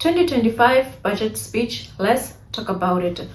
2025 budget speech. Let's talk about it.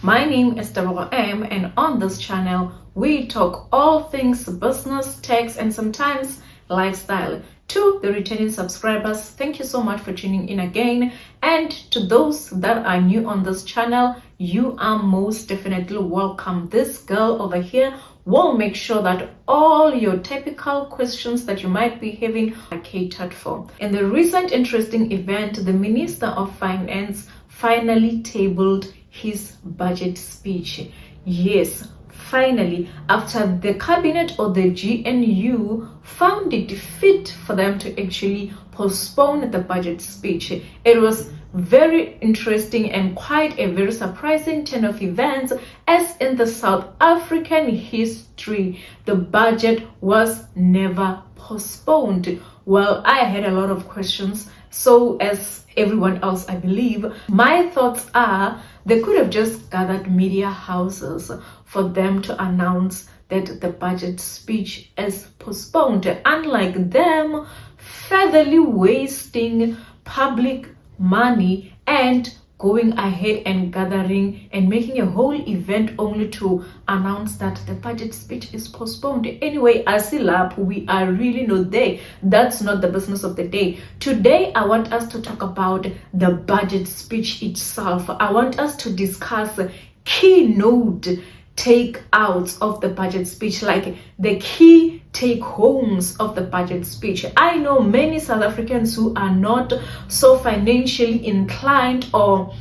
My name is Deborah M, and on this channel we talk all things business, tax, and sometimes lifestyle. To the returning subscribers, thank you so much for tuning in again, and to those that are new on this channel, you are most definitely welcome. This girl over here will make sure that all your typical questions that you might be having are catered for. In the recent interesting event, the Minister of Finance finally tabled his budget speech. Yes, finally, after the cabinet or the GNU found it fit for them to actually postpone the budget speech. It was very interesting and quite a very surprising turn of events, as in the South African history, the budget was never postponed. Well, I had a lot of questions, so as everyone else, I believe. My thoughts are they could have just gathered media houses for them to announce that the budget speech is postponed, unlike them furtherly wasting public money and going ahead and gathering and making a whole event only to announce that the budget speech is postponed. Anyway, Asilap, we are really not there. That's not the business of the day. Today, I want us to talk about the budget speech itself. I want us to discuss keynote takeouts of the budget speech, like the key take homes of the budget speech. I know many South Africans who are not so financially inclined, or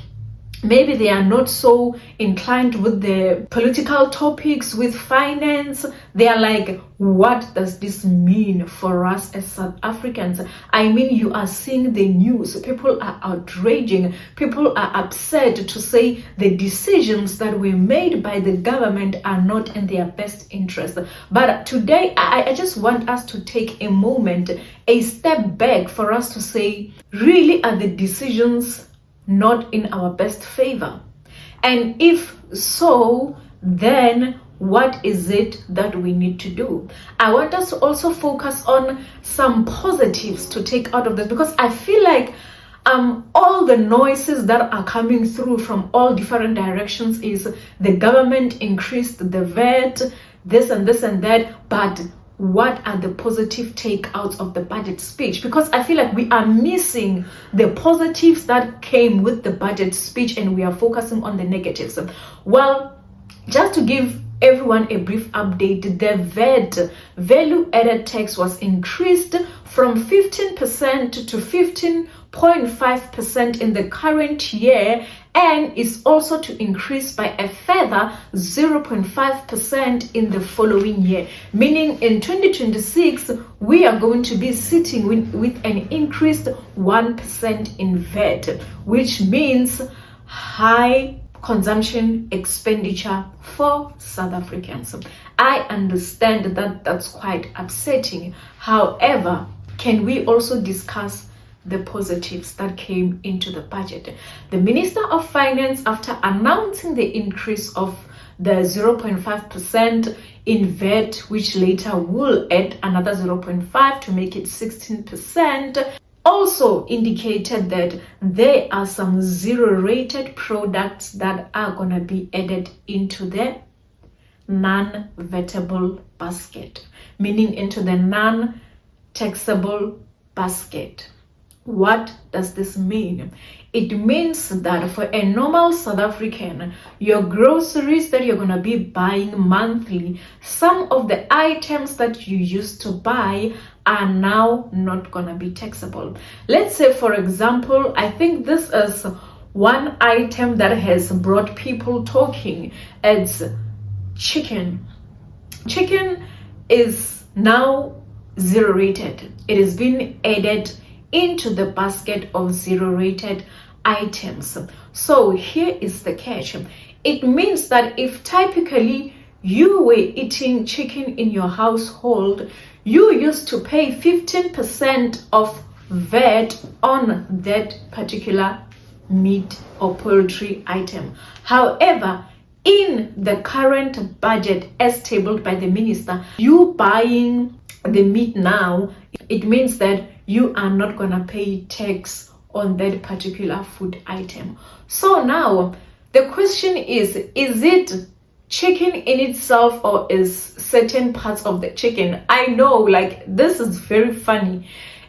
maybe they are not so inclined with the political topics, with finance. They are like, what does this mean for us as South Africans? I mean, you are seeing the news. People are outraging. People are upset to say the decisions that were made by the government are not in their best interest. But today, I just want us to take a moment, a step back, for us to say, really, are the decisions not in our best favor? And if so, then what is it that we need to do? I want us to also focus on some positives to take out of this, because I feel like all the noises that are coming through from all different directions is the government increased the VAT, this and this and that, but what are the positive takeouts of the budget speech? Because I feel like we are missing the positives that came with the budget speech and we are focusing on the negatives. Well, just to give everyone a brief update, the VAT, value added tax, was increased from 15% to 15.5% in the current year, and is also to increase by a further 0.5% in the following year. Meaning in 2026, we are going to be sitting with an increased 1% in VAT, which means high consumption expenditure for South Africans. I understand that that's quite upsetting. However, can we also discuss the positives that came into the budget? The Minister of Finance, after announcing the increase of the 0.5% in VAT, which later will add another 0.5 to make it 16%, also indicated that there are some zero-rated products that are going to be added into the non-VATable basket, meaning into the non-taxable basket. What does this mean? It means that for a normal South African, your groceries that you're going to be buying monthly, some of the items that you used to buy are now not going to be taxable. Let's say, for example, I think this is one item that has brought people talking. It's chicken. Chicken is now zero rated. It has been added into the basket of zero rated items. So here is the catch. It means that if typically you were eating chicken in your household, you used to pay 15% of VAT on that particular meat or poultry item. However, in the current budget as tabled by the minister, you buying the meat now, it means that you are not gonna pay tax on that particular food item. So now the question is it chicken in itself, or is certain parts of the chicken? I know, like, this is very funny.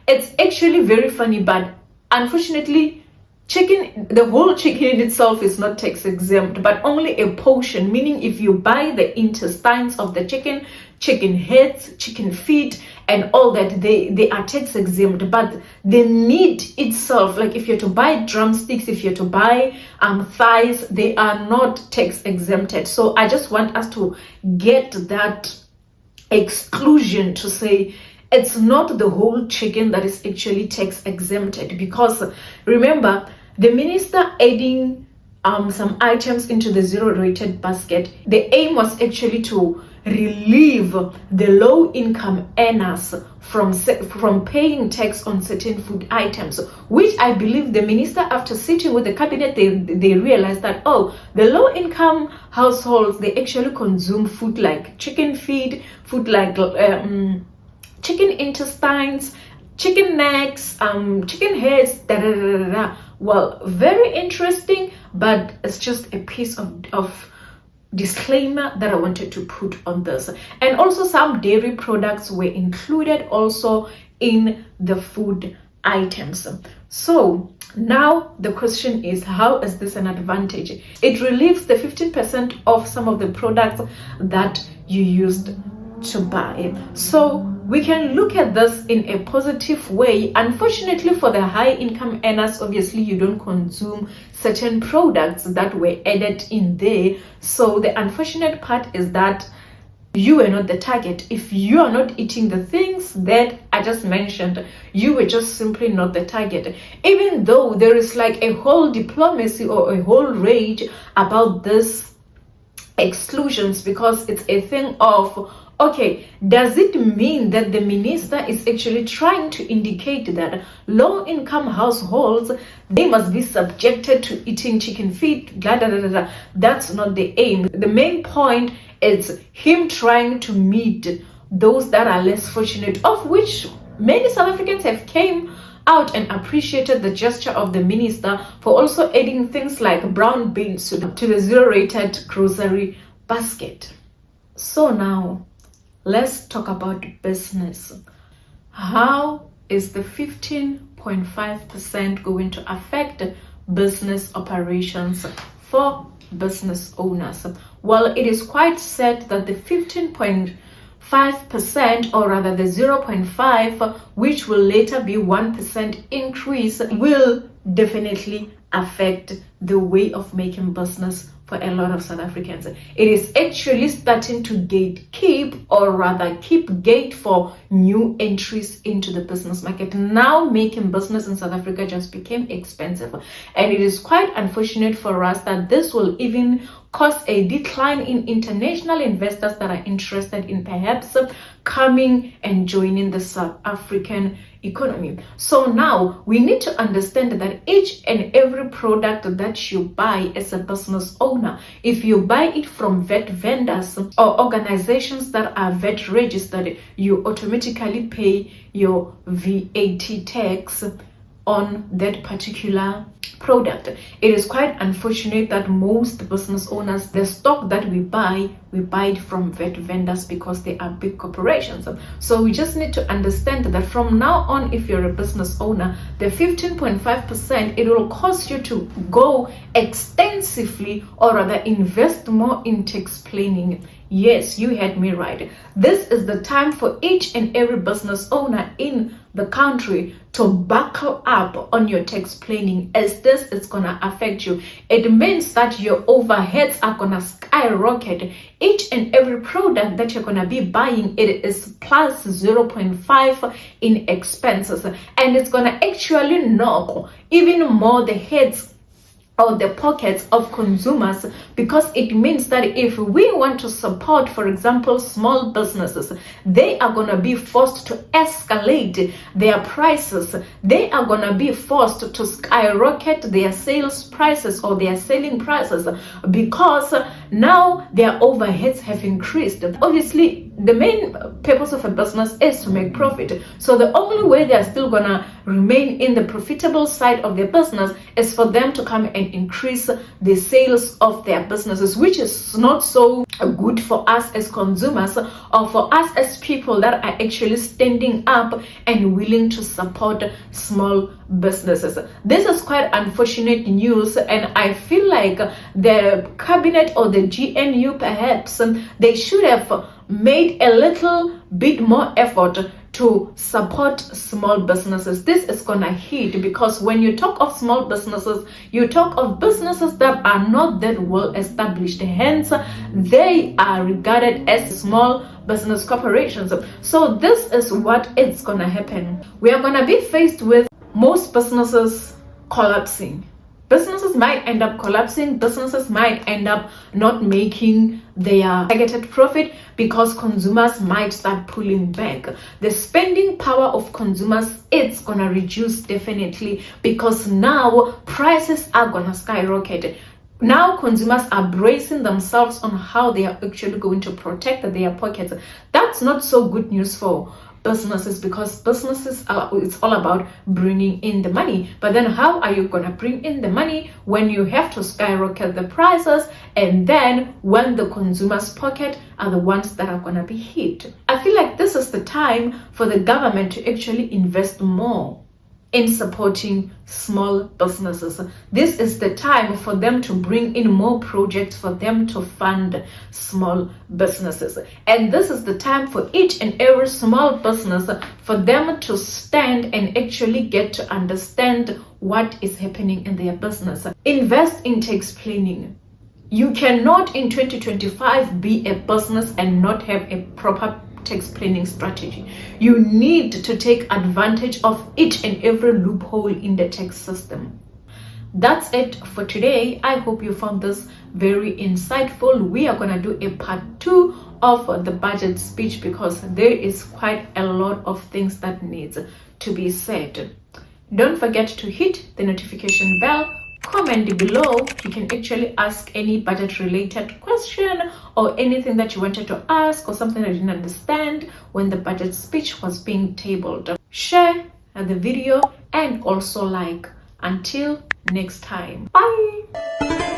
It's actually very funny, but unfortunately, chicken, the whole chicken in itself is not tax exempt, but only a portion, meaning if you buy the intestines of the chicken, chicken heads, chicken feet, and all that, they are tax exempt. But the meat itself, like if you're to buy drumsticks, if you're to buy thighs, they are not tax exempted. So I just want us to get that exclusion to say it's not the whole chicken that is actually tax exempted, because remember, the minister adding some items into the zero rated basket, the aim was actually to relieve the low income earners from paying tax on certain food items, which I believe the minister, after sitting with the cabinet, they realized that, oh, the low income households, they actually consume food like chicken feet, food like chicken intestines, chicken necks, chicken heads, da da da da da. Well, very interesting, but it's just a piece of disclaimer that I wanted to put on this. And also some dairy products were included also in the food items. So now the question is, how is this an advantage? It relieves the 15% of some of the products that you used to buy. So we can look at this in a positive way. Unfortunately, for the high income earners, obviously you don't consume certain products that were added in there. So the unfortunate part is that you are not the target. If you are not eating the things that I just mentioned, you were just simply not the target. Even though there is like a whole diplomacy or a whole rage about this exclusions, because it's a thing of, okay, does it mean that the minister is actually trying to indicate that low-income households, they must be subjected to eating chicken feet, blah, blah, blah, blah? That's not the aim. The main point is him trying to meet those that are less fortunate, of which many South Africans have came out and appreciated the gesture of the minister for also adding things like brown beans to the zero-rated grocery basket. So now, let's talk about business. How is the 15.5% going to affect business operations for business owners? Well, it is quite set that the 15.5%, or rather the 0.5, which will later be 1% increase, will definitely affect the way of making business for a lot of South Africans. It is actually starting to gatekeep, or rather keep gate for new entries into the business market. Now making business in South Africa just became expensive, and it is quite unfortunate for us that this will even cause a decline in international investors that are interested in perhaps coming and joining the South African economy. So now we need to understand that each and every product that you buy as a business owner, if you buy it from VAT vendors or organizations that are VAT registered, you automatically pay your VAT tax on that particular product. It is quite unfortunate that most business owners, the stock that we buy it from VAT vendors because they are big corporations. So we just need to understand that from now on, if you're a business owner, the 15.5%, it will cost you to go extensively, or rather invest more in tax planning. Yes, you heard me right. This is the time for each and every business owner in the country to buckle up on your tax planning, as this is gonna affect you. It means that your overheads are gonna skyrocket. Each and every product that you're gonna be buying, it is plus 0.5 in expenses, and it's gonna actually knock even more the heads or the pockets of consumers, because it means that if we want to support, for example, small businesses, they are going to be forced to escalate their prices. They are going to be forced to skyrocket their sales prices or their selling prices, because now their overheads have increased. Obviously, the main purpose of a business is to make profit. So the only way they are still going to remain in the profitable side of their business is for them to come and increase the sales of their businesses, which is not so good for us as consumers, or for us as people that are actually standing up and willing to support small businesses. This is quite unfortunate news, and I feel like the cabinet or the GNU perhaps they should have made a little bit more effort to support small businesses. This is gonna hit, because when you talk of small businesses, you talk of businesses that are not that well established, hence they are regarded as small business corporations. So this is what is gonna happen. We are gonna be faced with most businesses collapsing. Businesses might end up collapsing. Businesses might end up not making their targeted profit, because consumers might start pulling back. The spending power of consumers, it's gonna reduce definitely, because now prices are gonna skyrocket. Now consumers are bracing themselves on how they are actually going to protect their pockets. That's not so good news for businesses, because businesses it's all about bringing in the money. But then how are you going to bring in the money when you have to skyrocket the prices, and then when the consumer's pocket are the ones that are going to be hit? I feel like this is the time for the government to actually invest more in supporting small businesses. This is the time for them to bring in more projects, for them to fund small businesses. And this is the time for each and every small business for them to stand and actually get to understand what is happening in their business. Invest in tax planning. You cannot in 2025 be a business and not have a proper tax planning strategy. You need to take advantage of each and every loophole in the tax system. That's it for today. I hope you found this very insightful. We are going to do a part 2 of the budget speech, because there is quite a lot of things that needs to be said. Don't forget to hit the notification bell. Comment below. You can actually ask any budget related question or anything that you wanted to ask, or something I didn't understand when the budget speech was being tabled. Share the video and also like. Until next time, bye.